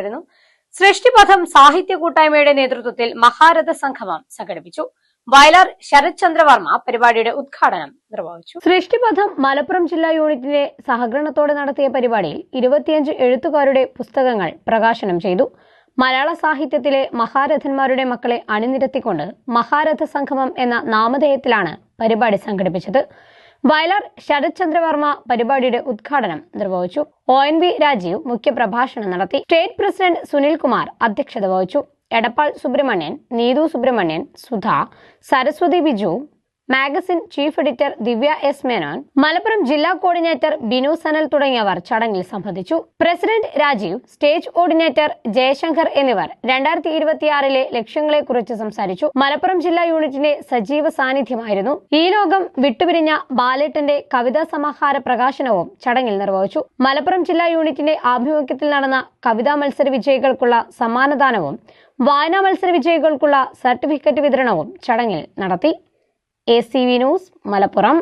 തുടരുന്നു. സൃഷ്ടിപഥം സാഹിത്യ കൂട്ടായ്മയുടെ നേതൃത്വത്തിൽ മഹാരഥ സംഗമം സംഘടിപ്പിച്ചു. വയലാർ ശരത് ചന്ദ്ര വർമ്മ പരിപാടിയുടെ ഉദ്ഘാടനം നിർവഹിച്ചു. സൃഷ്ടിപഥം മലപ്പുറം ജില്ലാ യൂണിറ്റിന്റെ സഹകരണത്തോടെ നടത്തിയ പരിപാടിയിൽ 25 എഴുത്തുകാരുടെ പുസ്തകങ്ങൾ പ്രകാശനം ചെയ്തു. മലയാള സാഹിത്യത്തിലെ മഹാരഥന്മാരുടെ മക്കളെ അണിനിരത്തിക്കൊണ്ട് മഹാരഥ സംഗമം എന്ന നാമധേയത്തിലാണ് പരിപാടി സംഘടിപ്പിച്ചത്. വയലാർ ശരത് ചന്ദ്ര വർമ്മ പരിപാടിയുടെ ഉദ്ഘാടനം നിർവഹിച്ചു. ONV രാജീവ് മുഖ്യപ്രഭാഷണം നടത്തി. സ്റ്റേറ്റ് പ്രസിഡന്റ് സുനിൽകുമാർ അധ്യക്ഷത വഹിച്ചു. Edappal Subrahmanyan, Neethu Subrahmanyan, Sudha, Saraswathi Biju, magazine chief editor Divya S Menon, Malappuram ജില്ലാ കോർഡിനേറ്റർ ബിനു സനൽ തുടങ്ങിയവർ ചടങ്ങിൽ സംബന്ധിച്ചു. President Rajeev, stage coordinator Jayashankar എന്നിവർ 2026 ലക്ഷ്യങ്ങളെക്കുറിച്ച് സംസാരിച്ചു. മലപ്പുറം ജില്ലാ യൂണിറ്റിന്റെ സജീവ സാന്നിധ്യമായിരുന്നു. ഈ ലോകം വിട്ടുപിരിഞ്ഞ ബാലേട്ടന്റെ കവിതാ സമാഹാര പ്രകാശനവും ചടങ്ങിൽ നിർവഹിച്ചു. മലപ്പുറം ജില്ലാ യൂണിറ്റിന്റെ ആഭിമുഖ്യത്തിൽ നടന്ന കവിതാ മത്സര വിജയികൾക്കുള്ള സമ്മാനദാനവും വായനാ മത്സര വിജയികൾക്കുള്ള സർട്ടിഫിക്കറ്റ് വിതരണവും ചടങ്ങിൽ നടത്തി. ACV news Malappuram.